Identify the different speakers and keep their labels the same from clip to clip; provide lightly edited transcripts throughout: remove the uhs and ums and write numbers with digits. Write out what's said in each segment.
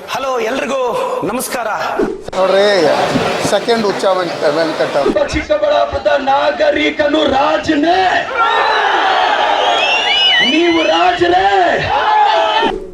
Speaker 1: Hello, ಎಲ್ರಿಗೂ ನಮಸ್ಕಾರ.
Speaker 2: ನೋಡ್ರಿ, ಸೆಕೆಂಡ್ ಹುಚ್ಚ ವೆಂಕಟ
Speaker 1: ಚಿಕ್ಕಬಳ್ಳಾಪುರದ ನಾಗರಿಕನು ರಾಜನೇ, ನೀವು ರಾಜರೇ.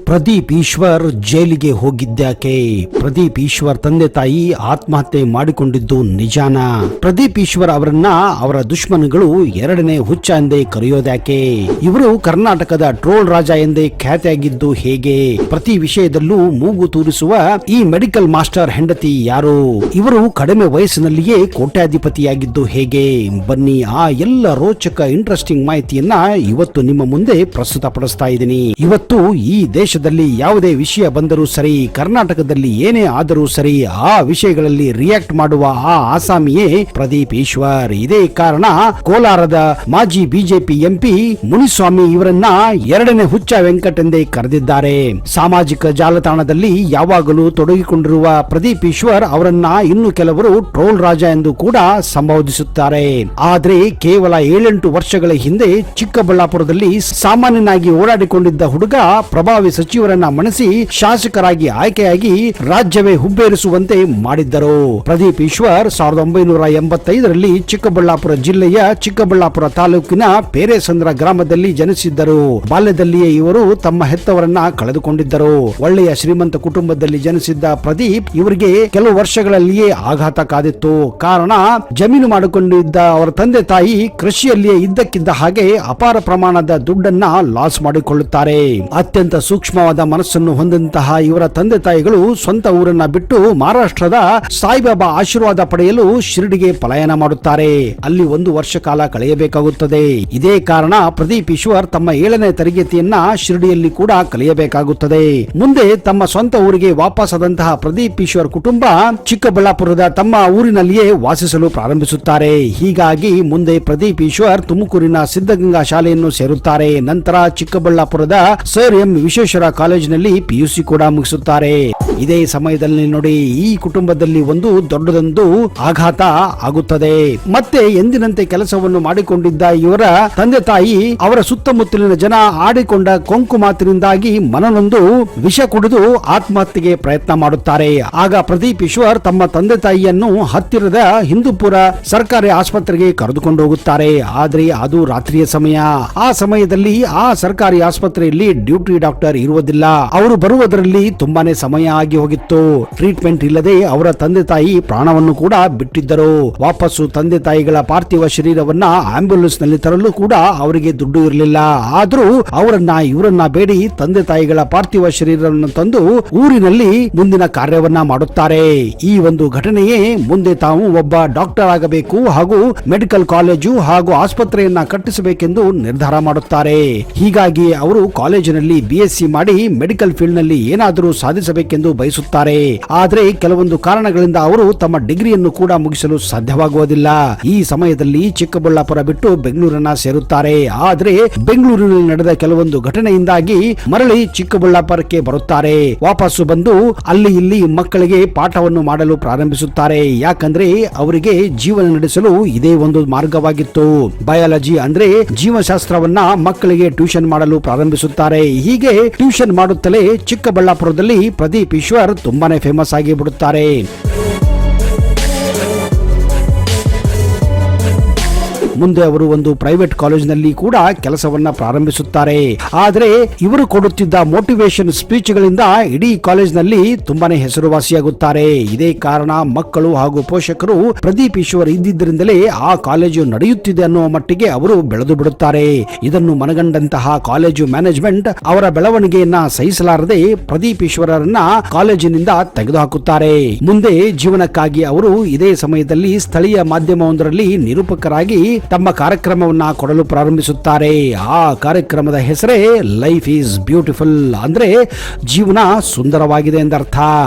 Speaker 3: ಪ್ರದೀಪ್ ಈಶ್ವರ್ ಜೈಲಿಗೆ ಹೋಗಿದ್ದ್ಯಾಕೆ? ಪ್ರದೀಪ್ ಈಶ್ವರ್ ತಂದೆ ತಾಯಿ ಆತ್ಮಹತ್ಯೆ ಮಾಡಿಕೊಂಡಿದ್ದು ನಿಜಾನ? ಪ್ರದೀಪ್ ಈಶ್ವರ್ ಅವರನ್ನ ಅವರ ದುಶ್ಮನಗಳು ಎರಡನೇ ಹುಚ್ಚ ಎಂದೇ ಕರೆಯೋದ್ಯಾಕೆ? ಇವರು ಕರ್ನಾಟಕದ ಟ್ರೋಲ್ ರಾಜ ಎಂದೇ ಖ್ಯಾತಿಯಾಗಿದ್ದು ಹೇಗೆ? ಪ್ರತಿ ವಿಷಯದಲ್ಲೂ ಮೂಗು ತೂರಿಸುವ ಈ ಮೆಡಿಕಲ್ ಮಾಸ್ಟರ್ ಹೆಂಡತಿ ಯಾರು? ಇವರು ಕಡಿಮೆ ವಯಸ್ಸಿನಲ್ಲಿಯೇ ಕೋಟ್ಯಾಧಿಪತಿಯಾಗಿದ್ದು ಹೇಗೆ? ಬನ್ನಿ, ಆ ಎಲ್ಲ ರೋಚಕ ಇಂಟ್ರೆಸ್ಟಿಂಗ್ ಮಾಹಿತಿಯನ್ನ ಇವತ್ತು ನಿಮ್ಮ ಮುಂದೆ ಪ್ರಸ್ತುತಪಡಿಸ್ತಾ ಇದ್ದೀನಿ. ಇವತ್ತು ಈ ದೇಶದಲ್ಲಿ ಯಾವುದೇ ವಿಷಯ ಬಂದರೂ ಸರಿ, ಕರ್ನಾಟಕದಲ್ಲಿ ಏನೇ ಆದರೂ ಸರಿ, ಆ ವಿಷಯಗಳಲ್ಲಿ ರಿಯಾಕ್ಟ್ ಮಾಡುವ ಆ ಆಸಾಮಿಯೇ ಪ್ರದೀಪ್ ಈಶ್ವರ್. ಇದೇ ಕಾರಣ ಕೋಲಾರದ ಮಾಜಿ ಬಿಜೆಪಿ ಎಂಪಿ ಮುನಿಸ್ವಾಮಿ ಇವರನ್ನ ಎರಡನೇ ಹುಚ್ಚ ವೆಂಕಟ್ ಎಂದೇ ಕರೆದಿದ್ದಾರೆ. ಸಾಮಾಜಿಕ ಜಾಲತಾಣದಲ್ಲಿ ಯಾವಾಗಲೂ ತೊಡಗಿಕೊಂಡಿರುವ ಪ್ರದೀಪ್ ಈಶ್ವರ್ ಅವರನ್ನ ಇನ್ನು ಕೆಲವರು ಟ್ರೋಲ್ ರಾಜ ಎಂದು ಕೂಡ ಸಂಬೋಧಿಸುತ್ತಾರೆ. ಆದ್ರೆ ಕೇವಲ 7-8 ವರ್ಷಗಳ ಹಿಂದೆ ಚಿಕ್ಕಬಳ್ಳಾಪುರದಲ್ಲಿ ಸಾಮಾನ್ಯನಾಗಿ ಓಡಾಡಿಕೊಂಡಿದ್ದ ಹುಡುಗ ಪ್ರಭಾವಿ ಸಚಿವರನ್ನ ಮಣಿಸಿ ಶಾಸಕರಾಗಿ ಆಯ್ಕೆಯಾಗಿ ರಾಜ್ಯವೇ ಹುಬ್ಬೇರಿಸುವಂತೆ ಮಾಡಿದ್ದರು. ಪ್ರದೀಪ್ ಈಶ್ವರ್ 1985ರಲ್ಲಿ ಚಿಕ್ಕಬಳ್ಳಾಪುರ ಜಿಲ್ಲೆಯ ಚಿಕ್ಕಬಳ್ಳಾಪುರ ತಾಲೂಕಿನ ಪೇರೆಸಂದ್ರ ಗ್ರಾಮದಲ್ಲಿ ಜನಿಸಿದ್ದರು. ಬಾಲ್ಯದಲ್ಲಿಯೇ ಇವರು ತಮ್ಮ ಹೆತ್ತವರನ್ನ ಕಳೆದುಕೊಂಡಿದ್ದರು. ಒಳ್ಳೆಯ ಶ್ರೀಮಂತ ಕುಟುಂಬದಲ್ಲಿ ಜನಿಸಿದ್ದ ಪ್ರದೀಪ್ ಇವರಿಗೆ ಕೆಲವು ವರ್ಷಗಳಲ್ಲಿಯೇ ಆಘಾತ ಕಾದಿತ್ತು. ಕಾರಣ, ಜಮೀನು ಮಾಡಿಕೊಂಡಿದ್ದ ಅವರ ತಂದೆ ತಾಯಿ ಕೃಷಿಯಲ್ಲಿಯೇ ಇದ್ದಕ್ಕಿದ್ದ ಹಾಗೆ ಅಪಾರ ಪ್ರಮಾಣದ ದುಡ್ಡನ್ನ ಲಾಸ್ ಮಾಡಿಕೊಳ್ಳುತ್ತಾರೆ. ಅತ್ಯಂತ ಸೂಕ್ಷ್ಮವಾದ ಮನಸ್ಸನ್ನು ಹೊಂದಂತಹ ಇವರ ತಂದೆ ತಾಯಿಗಳು ಸ್ವಂತ ಊರನ್ನ ಬಿಟ್ಟು ಮಹಾರಾಷ್ಟ್ರದ ಸಾಯಿಬಾಬಾ ಆಶೀರ್ವಾದ ಪಡೆಯಲು ಶಿರಡಿಗೆ ಪಲಾಯನ ಮಾಡುತ್ತಾರೆ. ಅಲ್ಲಿ 1 ವರ್ಷ ಕಾಲ ಕಳೆಯಬೇಕಾಗುತ್ತದೆ. ಇದೇ ಕಾರಣ ಪ್ರದೀಪ್ ಈಶ್ವರ್ ತಮ್ಮ 7ನೇ ತರಗತಿಯನ್ನ ಶಿರಡಿಯಲ್ಲಿ ಕೂಡ ಕಲಿಯಬೇಕಾಗುತ್ತದೆ. ಮುಂದೆ ತಮ್ಮ ಸ್ವಂತ ಊರಿಗೆ ವಾಪಸ್ಸಾದಂತಹ ಪ್ರದೀಪ್ ಈಶ್ವರ್ ಕುಟುಂಬ ಚಿಕ್ಕಬಳ್ಳಾಪುರದ ತಮ್ಮ ಊರಿನಲ್ಲಿಯೇ ವಾಸಿಸಲು ಪ್ರಾರಂಭಿಸುತ್ತಾರೆ. ಹೀಗಾಗಿ ಮುಂದೆ ಪ್ರದೀಪ್ ಈಶ್ವರ್ ತುಮಕೂರಿನ ಸಿದ್ಧಗಂಗಾ ಶಾಲೆಯನ್ನು ಸೇರುತ್ತಾರೆ. ನಂತರ ಚಿಕ್ಕಬಳ್ಳಾಪುರದ ಸರ್ ಎಂ ವಿಶ್ವೇಶ್ವರ ಕಾಲೇಜಿನಲ್ಲಿ PUC ಕೂಡ ಮುಗಿಸುತ್ತಾರೆ. ಇದೇ ಸಮಯದಲ್ಲಿ ನೋಡಿ, ಈ ಕುಟುಂಬದಲ್ಲಿ ಒಂದು ದೊಡ್ಡದೊಂದು ಆಘಾತ ಆಗುತ್ತದೆ. ಮತ್ತೆ ಎಂದಿನಂತೆ ಕೆಲಸವನ್ನು ಮಾಡಿಕೊಂಡಿದ್ದ ಇವರ ತಂದೆ ತಾಯಿ ಅವರ ಸುತ್ತಮುತ್ತಲಿನ ಜನ ಆಡಿಕೊಂಡ ಕೊಂಕು ಮಾತಿನಿಂದಾಗಿ ಮನನೊಂದು ವಿಷ ಕುಡಿದು ಆತ್ಮಹತ್ಯೆಗೆ ಪ್ರಯತ್ನ ಮಾಡುತ್ತಾರೆ. ಆಗ ಪ್ರದೀಪ್ ಈಶ್ವರ್ ತಮ್ಮ ತಂದೆ ತಾಯಿಯನ್ನು ಹತ್ತಿರದ ಹಿಂದೂಪುರ ಸರ್ಕಾರಿ ಆಸ್ಪತ್ರೆಗೆ ಕರೆದುಕೊಂಡು ಹೋಗುತ್ತಾರೆ. ಆದ್ರೆ ಅದು ರಾತ್ರಿಯ ಸಮಯ. ಆ ಸಮಯದಲ್ಲಿ ಆ ಸರ್ಕಾರಿ ಆಸ್ಪತ್ರೆಯಲ್ಲಿ ಡ್ಯೂಟಿ ಡಾಕ್ಟರ್ ಇರುವುದಿಲ್ಲ. ಅವರು ಬರುವುದರಲ್ಲಿ ತುಂಬಾನೇ ಸಮಯ ಆಗಿ ಹೋಗಿತ್ತು. ಟ್ರೀಟ್ಮೆಂಟ್ ಇಲ್ಲದೆ ಅವರ ತಂದೆ ತಾಯಿ ಪ್ರಾಣವನ್ನು ಕೂಡ ಬಿಟ್ಟಿದ್ದರು. ವಾಪಸ್ಸು ತಂದೆ ತಾಯಿಗಳ ಪಾರ್ಥಿವ ಶರೀರವನ್ನ ಆಂಬ್ಯುಲೆನ್ಸ್ ನಲ್ಲಿ ತರಲು ಕೂಡ ಅವರಿಗೆ ದುಡ್ಡು ಇರಲಿಲ್ಲ. ಆದ್ರೂ ಇವರನ್ನ ಬೇಡಿ ತಂದೆ ತಾಯಿಗಳ ಪಾರ್ಥಿವ ಶರೀರವನ್ನು ತಂದು ಊರಿನಲ್ಲಿ ಮುಂದಿನ ಕಾರ್ಯವನ್ನ ಮಾಡುತ್ತಾರೆ. ಈ ಒಂದು ಘಟನೆಯೇ ಮುಂದೆ ತಾವು ಒಬ್ಬ ಡಾಕ್ಟರ್ ಆಗಬೇಕು ಹಾಗೂ ಮೆಡಿಕಲ್ ಕಾಲೇಜು ಹಾಗೂ ಆಸ್ಪತ್ರೆಯನ್ನ ಕಟ್ಟಿಸಬೇಕೆಂದು ನಿರ್ಧಾರ ಮಾಡುತ್ತಾರೆ. ಹೀಗಾಗಿ ಅವರು ಕಾಲೇಜಿನಲ್ಲಿ BSc ಮಾಡಿ ಮೆಡಿಕಲ್ ಫೀಲ್ಡ್ ನಲ್ಲಿ ಏನಾದರೂ ಸಾಧಿಸಬೇಕೆಂದು ಬಯಸುತ್ತಾರೆ. ಆದ್ರೆ ಕೆಲವೊಂದು ಕಾರಣಗಳಿಂದ ಅವರು ತಮ್ಮ ಡಿಗ್ರಿಯನ್ನು ಕೂಡ ಮುಗಿಸಲು ಸಾಧ್ಯವಾಗುವುದಿಲ್ಲ. ಈ ಸಮಯದಲ್ಲಿ ಚಿಕ್ಕಬಳ್ಳಾಪುರ ಬಿಟ್ಟು ಬೆಂಗಳೂರನ್ನ ಸೇರುತ್ತಾರೆ. ಆದ್ರೆ ಬೆಂಗಳೂರಿನಲ್ಲಿ ನಡೆದ ಕೆಲವೊಂದು ಘಟನೆಯಿಂದಾಗಿ ಮರಳಿ ಚಿಕ್ಕಬಳ್ಳಾಪುರಕ್ಕೆ ಬರುತ್ತಾರೆ. ವಾಪಸ್ಸು ಬಂದು ಅಲ್ಲಿ ಇಲ್ಲಿ ಮಕ್ಕಳಿಗೆ ಪಾಠವನ್ನು ಮಾಡಲು ಪ್ರಾರಂಭಿಸುತ್ತಾರೆ. ಯಾಕಂದ್ರೆ ಅವರಿಗೆ ಜೀವನ ನಡೆಸಲು ಇದೇ ಒಂದು ಮಾರ್ಗವಾಗಿತ್ತು. ಬಯಾಲಜಿ ಅಂದ್ರೆ ಜೀವಶಾಸ್ತ್ರವನ್ನ ಮಕ್ಕಳಿಗೆ ಟ್ಯೂಷನ್ ಮಾಡಲು ಪ್ರಾರಂಭಿಸುತ್ತಾರೆ. ಹೀಗೆ ಟ್ಯೂಷನ್ ಮಾಡುತ್ತಲೇ ಚಿಕ್ಕಬಳ್ಳಾಪುರದಲ್ಲಿ ಪ್ರದೀಪ್ ಈಶ್ವರ್ ತುಂಬಾನೇ ಫೇಮಸ್ ಆಗಿ ಬಿಡುತ್ತಾರೆ. ಮುಂದೆ ಅವರು ಒಂದು ಪ್ರೈವೇಟ್ ಕಾಲೇಜಿನಲ್ಲಿ ಕೂಡ ಕೆಲಸವನ್ನ ಪ್ರಾರಂಭಿಸುತ್ತಾರೆ. ಆದರೆ ಇವರು ಕೊಡುತ್ತಿದ್ದ ಮೋಟಿವೇಶನ್ ಸ್ಪೀಚ್ ಗಳಿಂದ ಇಡೀ ಕಾಲೇಜಿನಲ್ಲಿ ತುಂಬಾನೇ ಹೆಸರುವಾಸಿಯಾಗುತ್ತಾರೆ. ಇದೇ ಕಾರಣ ಮಕ್ಕಳು ಹಾಗೂ ಪೋಷಕರು ಪ್ರದೀಪ್ ಈಶ್ವರ್ ಇದ್ದಿದ್ದರಿಂದಲೇ ಆ ಕಾಲೇಜು ನಡೆಯುತ್ತಿದೆ ಅನ್ನುವ ಮಟ್ಟಿಗೆ ಅವರು ಬೆಳೆದು ಬಿಡುತ್ತಾರೆ. ಇದನ್ನು ಮನಗಂಡಂತಹ ಕಾಲೇಜು ಮ್ಯಾನೇಜ್ಮೆಂಟ್ ಅವರ ಬೆಳವಣಿಗೆಯನ್ನ ಸಹಿಸಲಾರದೆ ಪ್ರದೀಪ್ ಈಶ್ವರರನ್ನ ಕಾಲೇಜಿನಿಂದ ತೆಗೆದುಹಾಕುತ್ತಾರೆ. ಮುಂದೆ ಜೀವನಕ್ಕಾಗಿ ಅವರು ಇದೇ ಸಮಯದಲ್ಲಿ ಸ್ಥಳೀಯ ಮಾಧ್ಯಮವೊಂದರಲ್ಲಿ ನಿರೂಪಕರಾಗಿ ತಮ್ಮ ಕಾರ್ಯಕ್ರಮವನ್ನ ಕೊಡಲು ಪ್ರಾರಂಭಿಸುತ್ತಾರೆ. ಆ ಕಾರ್ಯಕ್ರಮದ ಹೆಸರೇ ಲೈಫ್ ಈಸ್ ಬ್ಯೂಟಿಫುಲ್, ಅಂದ್ರೆ ಜೀವನ ಸುಂದರವಾಗಿದೆ ಎಂದರ್ಥ.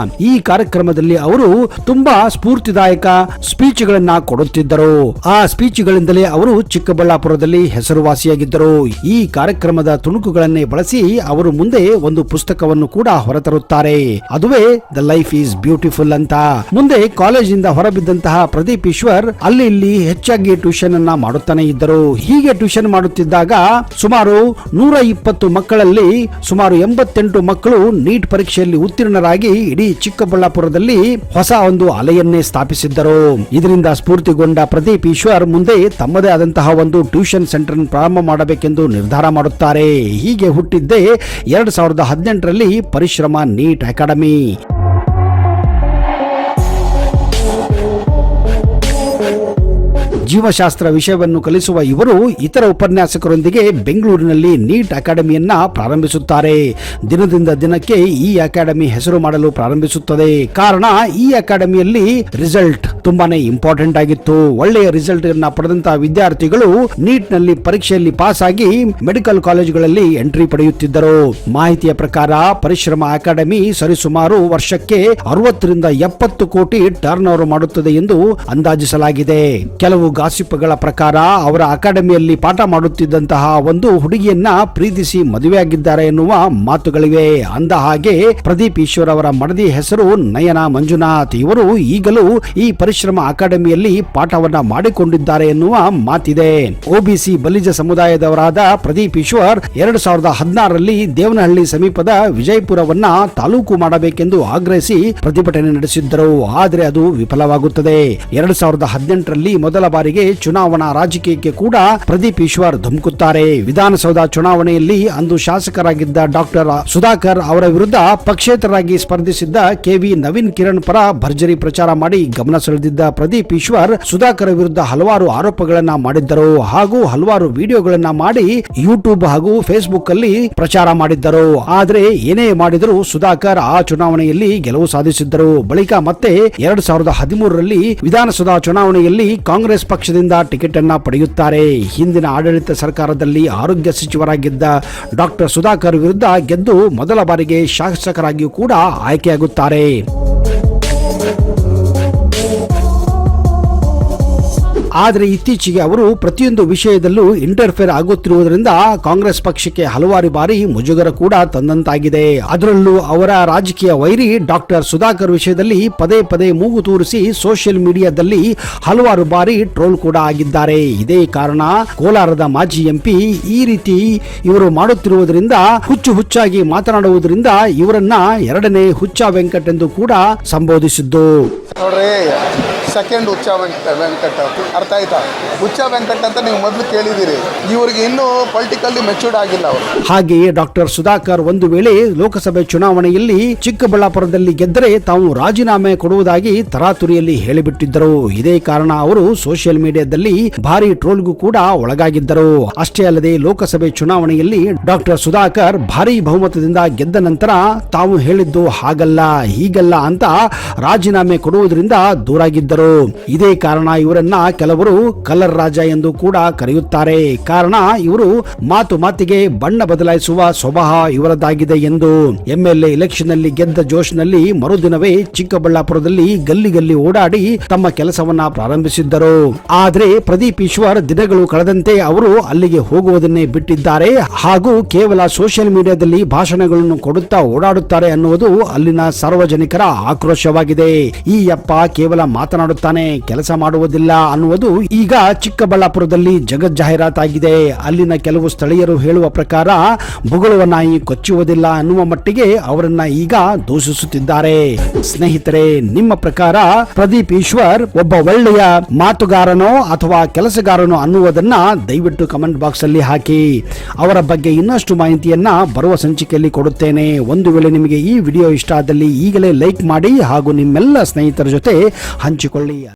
Speaker 3: ಈ ಕಾರ್ಯಕ್ರಮದಲ್ಲಿ ಅವರು ತುಂಬಾ ಸ್ಫೂರ್ತಿದಾಯಕ ಸ್ಪೀಚ್ ಗಳನ್ನ ಕೊಡುತ್ತಿದ್ದರು. ಆ ಸ್ಪೀಚ್ ಗಳಿಂದಲೇ ಅವರು ಚಿಕ್ಕಬಳ್ಳಾಪುರದಲ್ಲಿ ಹೆಸರುವಾಸಿಯಾಗಿದ್ದರು. ಈ ಕಾರ್ಯಕ್ರಮದ ತುಣುಕುಗಳನ್ನೇ ಬಳಸಿ ಅವರು ಮುಂದೆ ಒಂದು ಪುಸ್ತಕವನ್ನು ಕೂಡ ಹೊರತರುತ್ತಾರೆ. ಅದುವೇ ದ ಲೈಫ್ ಈಸ್ ಬ್ಯೂಟಿಫುಲ್ ಅಂತ. ಮುಂದೆ ಕಾಲೇಜಿನಿಂದ ಹೊರಬಿದ್ದಂತಹ ಪ್ರದೀಪ್ ಈಶ್ವರ್ ಅಲ್ಲಿ ಇಲ್ಲಿ ಹೆಚ್ಚಾಗಿ ಟ್ಯೂಷನ್ ಅನ್ನ ಮಾಡುತ್ತಾನೆ ಇದ್ದರು. ಹೀಗೆ ಟ್ಯೂಷನ್ ಮಾಡುತ್ತಿದ್ದಾಗ ಸುಮಾರು 120 ಮಕ್ಕಳಲ್ಲಿ ಸುಮಾರು 88 ಮಕ್ಕಳು ನೀಟ್ ಪರೀಕ್ಷೆಯಲ್ಲಿ ಉತ್ತೀರ್ಣರಾಗಿ ಇಡೀ ಚಿಕ್ಕಬಳ್ಳಾಪುರದಲ್ಲಿ ಹೊಸ ಒಂದು ಅಲೆಯನ್ನೇ ಸ್ಥಾಪಿಸಿದ್ದರು. ಇದರಿಂದ ಸ್ಫೂರ್ತಿಗೊಂಡ ಪ್ರದೀಪ್ ಈಶ್ವರ್ ಮುಂದೆ ತಮ್ಮದೇ ಆದಂತಹ ಒಂದು ಟ್ಯೂಷನ್ ಸೆಂಟರ್ ಪ್ರಾರಂಭ ಮಾಡಬೇಕೆಂದು ನಿರ್ಧಾರ ಮಾಡುತ್ತಾರೆ. ಹೀಗೆ ಹುಟ್ಟಿದ್ದೇ 2018ರಲ್ಲಿ ಪರಿಶ್ರಮ ನೀಟ್ ಅಕಾಡೆಮಿ. ಜೀವಶಾಸ್ತ್ರ ವಿಷಯವನ್ನು ಕಲಿಸುವ ಇವರು ಇತರ ಉಪನ್ಯಾಸಕರೊಂದಿಗೆ ಬೆಂಗಳೂರಿನಲ್ಲಿ ನೀಟ್ ಅಕಾಡೆಮಿಯನ್ನ ಪ್ರಾರಂಭಿಸುತ್ತಾರೆ. ದಿನದಿಂದ ದಿನಕ್ಕೆ ಈ ಅಕಾಡೆಮಿ ಹೆಸರು ಮಾಡಲು ಪ್ರಾರಂಭಿಸುತ್ತದೆ. ಕಾರಣ ಈ ಅಕಾಡೆಮಿಯಲ್ಲಿ ರಿಸಲ್ಟ್ ತುಂಬಾನೇ ಇಂಪಾರ್ಟೆಂಟ್ ಆಗಿತ್ತು. ಒಳ್ಳೆಯ ರಿಸಲ್ಟ್ ಅನ್ನ ಪಡೆದಂತಹ ವಿದ್ಯಾರ್ಥಿಗಳು ನೀಟ್ ನಲ್ಲಿ ಪರೀಕ್ಷೆಯಲ್ಲಿ ಪಾಸ್ ಆಗಿ ಮೆಡಿಕಲ್ ಕಾಲೇಜುಗಳಲ್ಲಿ ಎಂಟ್ರಿ ಪಡೆಯುತ್ತಿದ್ದರು. ಮಾಹಿತಿಯ ಪ್ರಕಾರ ಪರಿಶ್ರಮ ಅಕಾಡೆಮಿ ಸರಿಸುಮಾರು ವರ್ಷಕ್ಕೆ 60 ರಿಂದ 70 ಕೋಟಿ ಟರ್ನ್ ಓವರ್ ಮಾಡುತ್ತದೆ ಎಂದು ಅಂದಾಜಿಸಲಾಗಿದೆ. ಕೆಲವು ಗಾಸಿಪ್ಗಳ ಪ್ರಕಾರ ಅವರ ಅಕಾಡೆಮಿಯಲ್ಲಿ ಪಾಠ ಮಾಡುತ್ತಿದ್ದಂತಹ ಒಂದು ಹುಡುಗಿಯನ್ನ ಪ್ರೀತಿಸಿ ಮದುವೆಯಾಗಿದ್ದಾರೆ ಎನ್ನುವ ಮಾತುಗಳಿವೆ. ಅಂದ ಹಾಗೆ ಪ್ರದೀಪ್ ಈಶ್ವರ್ ಅವರ ಮಡದಿ ಹೆಸರು ನಯನ ಮಂಜುನಾಥ್. ಇವರು ಈಗಲೂ ಈ ಪರಿಶ್ರಮ ಅಕಾಡೆಮಿಯಲ್ಲಿ ಪಾಠವನ್ನ ಮಾಡಿಕೊಂಡಿದ್ದಾರೆ ಎನ್ನುವ ಮಾತಿದೆ. ಒಬಿಸಿ ಬಲಿಜ ಸಮುದಾಯದವರಾದ ಪ್ರದೀಪ್ ಈಶ್ವರ್ 2016ರಲ್ಲಿ ದೇವನಹಳ್ಳಿ ಸಮೀಪದ ವಿಜಯಪುರವನ್ನ ತಾಲೂಕು ಮಾಡಬೇಕೆಂದು ಆಗ್ರಹಿಸಿ ಪ್ರತಿಭಟನೆ ನಡೆಸಿದ್ದರು. ಆದರೆ ಅದು ವಿಫಲವಾಗುತ್ತದೆ. 2018ರಲ್ಲಿ ಮೊದಲ ಬಾರಿಗೆ ಚುನಾವಣಾ ರಾಜಕೀಯಕ್ಕೆ ಕೂಡ ಪ್ರದೀಪ್ ಈಶ್ವರ್ ಧುಮುಕುತ್ತಾರೆ. ವಿಧಾನಸೌಧ ಚುನಾವಣೆಯಲ್ಲಿ ಅಂದು ಶಾಸಕರಾಗಿದ್ದ ಡಾಕ್ಟರ್ ಸುಧಾಕರ್ ಅವರ ವಿರುದ್ಧ ಪಕ್ಷೇತರರಾಗಿ ಸ್ಪರ್ಧಿಸಿದ್ದ ಕೆವಿ ನವೀನ್ ಕಿರಣ್ ಪರ ಭರ್ಜರಿ ಪ್ರಚಾರ ಮಾಡಿ ಗಮನ ಸೆಳೆದಿದ್ದ ಪ್ರದೀಪ್ ಈಶ್ವರ್ ಸುಧಾಕರ್ ವಿರುದ್ಧ ಹಲವಾರು ಆರೋಪಗಳನ್ನ ಮಾಡಿದ್ದರು ಹಾಗೂ ಹಲವಾರು ವಿಡಿಯೋಗಳನ್ನ ಮಾಡಿ ಯೂಟ್ಯೂಬ್ ಹಾಗೂ ಫೇಸ್ಬುಕ್ ಅಲ್ಲಿ ಪ್ರಚಾರ ಮಾಡಿದ್ದರು. ಆದರೆ ಏನೇ ಮಾಡಿದರೂ ಸುಧಾಕರ್ ಆ ಚುನಾವಣೆಯಲ್ಲಿ ಗೆಲುವು ಸಾಧಿಸಿದ್ದರು. ಬಳಿಕ ಮತ್ತೆ 2013ರಲ್ಲಿ ವಿಧಾನಸೌಧ ಚುನಾವಣೆಯಲ್ಲಿ ಕಾಂಗ್ರೆಸ್ ಪಕ್ಷದಿಂದ ಟಿಕೆಟ್ ಅನ್ನ ಪಡೆಯುತ್ತಾರೆ. ಹಿಂದಿನ ಆಡಳಿತ ಸರ್ಕಾರದಲ್ಲಿ ಆರೋಗ್ಯ ಸಚಿವರಾಗಿದ್ದ ಡಾಕ್ಟರ್ ಸುಧಾಕರ್ ವಿರುದ್ಧ ಗೆದ್ದು ಮೊದಲ ಬಾರಿಗೆ ಶಾಸಕರಾಗಿಯೂ ಕೂಡ ಆಯ್ಕೆಯಾಗುತ್ತಾರೆ. ಆದರೆ ಇತ್ತೀಚೆಗೆ ಅವರು ಪ್ರತಿಯೊಂದು ವಿಷಯದಲ್ಲೂ ಇಂಟರ್ಫೇರ್ ಆಗುತ್ತಿರುವುದರಿಂದ ಕಾಂಗ್ರೆಸ್ ಪಕ್ಷಕ್ಕೆ ಹಲವಾರು ಬಾರಿ ಮುಜುಗರ ಕೂಡ ತಂದಂತಾಗಿದೆ. ಅದರಲ್ಲೂ ಅವರ ರಾಜಕೀಯ ವೈರಿ ಡಾಕ್ಟರ್ ಸುಧಾಕರ್ ವಿಷಯದಲ್ಲಿ ಪದೇ ಪದೇ ಮೂಗು ತೂರಿಸಿ ಸೋಷಿಯಲ್ ಮೀಡಿಯಾದಲ್ಲಿ ಹಲವಾರು ಬಾರಿ ಟ್ರೋಲ್ ಕೂಡ ಆಗಿದ್ದಾರೆ. ಇದೇ ಕಾರಣ ಕೋಲಾರದ ಮಾಜಿ ಎಂಪಿ ಈ ರೀತಿ ಇವರು ಮಾಡುತ್ತಿರುವುದರಿಂದ ಹುಚ್ಚಾಗಿ ಮಾತನಾಡುವುದರಿಂದ ಇವರನ್ನ ಎರಡನೇ ಹುಚ್ಚ ವೆಂಕಟ್ ಎಂದು ಕೂಡ ಸಂಬೋಧಿಸಿದ್ದು.
Speaker 2: ನೋಡ್ರಿ, ಸೆಕೆಂಡ್ ಹುಚ್ಚ ವೆಂಕಟ್ ಅರ್ಥ ಆಯ್ತಾ? ಹುಚ್ಚ ವೆಂಕಟ್ ಅಂತ ನೀವು ಮೊದಲು ಕೇಳಿದಿರಿ. ಇವ್ರಿಗೆ ಇನ್ನೂ ಪೊಲಿಟಿಕಲಿ ಮೆಚೂರ್ಡ್ ಆಗಿಲ್ಲ ಅವರು.
Speaker 3: ಹಾಗೆಯೇ ಡಾಕ್ಟರ್ ಸುಧಾಕರ್ ಒಂದು ವೇಳೆ ಲೋಕಸಭೆ ಚುನಾವಣೆಯಲ್ಲಿ ಚಿಕ್ಕಬಳ್ಳಾಪುರದಲ್ಲಿ ಗೆದ್ದರೆ ತಾವು ರಾಜೀನಾಮೆ ಕೊಡುವುದಾಗಿ ತರಾತುರಿಯಲ್ಲಿ ಹೇಳಿಬಿಟ್ಟಿದ್ದರು. ಇದೇ ಕಾರಣ ಅವರು ಸೋಷಿಯಲ್ ಮೀಡಿಯಾದಲ್ಲಿ ಭಾರಿ ಟ್ರೋಲ್ಗೂ ಕೂಡ ಒಳಗಾಗಿದ್ದರು. ಅಷ್ಟೇ ಅಲ್ಲದೆ ಲೋಕಸಭೆ ಚುನಾವಣೆಯಲ್ಲಿ ಡಾಕ್ಟರ್ ಸುಧಾಕರ್ ಭಾರಿ ಬಹುಮತದಿಂದ ಗೆದ್ದ ನಂತರ ತಾವು ಹೇಳಿದ್ದು ಹಾಗಲ್ಲ ಹೀಗಲ್ಲ ಅಂತ ರಾಜೀನಾಮೆ ಕೊಡುವುದರಿಂದ ದೂರಾಗಿದ್ದರು. ಇದೇ ಕಾರಣ ಇವರನ್ನ ಕೆಲವರು ಕಲರ್ ರಾಜ ಎಂದು ಕೂಡ ಕರೆಯುತ್ತಾರೆ. ಕಾರಣ ಇವರು ಮಾತಿಗೆ ಬಣ್ಣ ಬದಲಾಯಿಸುವ ಸ್ವಭಾವ ಇವರದ್ದಾಗಿದೆ ಎಂದು. ಎಂಎಲ್ಎ ಎಲೆಕ್ಷನ್ ನಲ್ಲಿ ಗೆದ್ದ ಜೋಶ್ನಲ್ಲಿ ಮರುದಿನವೇ ಚಿಕ್ಕಬಳ್ಳಾಪುರದಲ್ಲಿ ಗಲ್ಲಿ ಓಡಾಡಿ ತಮ್ಮ ಕೆಲಸವನ್ನ ಪ್ರಾರಂಭಿಸಿದ್ದರು. ಆದ್ರೆ ಪ್ರದೀಪ್ ಈಶ್ವರ್ ದಿನಗಳು ಕಳೆದಂತೆ ಅವರು ಅಲ್ಲಿಗೆ ಹೋಗುವುದನ್ನೇ ಬಿಟ್ಟಿದ್ದಾರೆ ಹಾಗೂ ಕೇವಲ ಸೋಷಿಯಲ್ ಮೀಡಿಯಾದಲ್ಲಿ ಭಾಷಣಗಳನ್ನು ಕೊಡುತ್ತಾ ಓಡಾಡುತ್ತಾರೆ ಅನ್ನುವುದು ಅಲ್ಲಿನ ಸಾರ್ವಜನಿಕರ ಆಕ್ರೋಶವಾಗಿದೆ. ಈ ಯಪ್ಪ ಕೇವಲ ಮಾತನಾಡುತ್ತಾನೆ, ಕೆಲಸ ಮಾಡುವುದಿಲ್ಲ ಅನ್ನುವುದು ಈಗ ಚಿಕ್ಕಬಳ್ಳಾಪುರದಲ್ಲಿ ಜಗಜ್ಜಾಹೀರಾತಾಗಿದೆ. ಅಲ್ಲಿನ ಕೆಲವು ಸ್ಥಳೀಯರು ಹೇಳುವ ಪ್ರಕಾರ ಬೊಗಳುವ ನಾಯಿ ಕೊಚ್ಚುವುದಿಲ್ಲ ಅನ್ನುವ ಮಟ್ಟಿಗೆ ಅವರನ್ನ ಈಗ ದೂಷಿಸುತ್ತಿದ್ದಾರೆ. ಸ್ನೇಹಿತರೆ, ನಿಮ್ಮ ಪ್ರಕಾರ ಪ್ರದೀಪ್ ಈಶ್ವರ್ ಒಬ್ಬ ಒಳ್ಳೆಯ ಮಾತುಗಾರನೋ ಅಥವಾ ಕೆಲಸಗಾರನೋ ಅನ್ನುವುದನ್ನ ದಯವಿಟ್ಟು ಕಮೆಂಟ್ ಬಾಕ್ಸ್ ಅಲ್ಲಿ ಹಾಕಿ. ಅವರ ಬಗ್ಗೆ ಇನ್ನಷ್ಟು ಮಾಹಿತಿಯನ್ನ ಬರುವ ಸಂಚಿಕೆಯಲ್ಲಿ ಕೊಡುತ್ತೇನೆ. ಒಂದು ವೇಳೆ ನಿಮಗೆ ಈ ವಿಡಿಯೋ ಇಷ್ಟ ಆದಲ್ಲಿ ಈಗಲೇ ಲೈಕ್ ಮಾಡಿ ಹಾಗೂ ನಿಮ್ಮೆಲ್ಲ ಸ್ನೇಹಿತರ ಜೊತೆ ಹಂಚಿಕೊಳ್ಳಿ.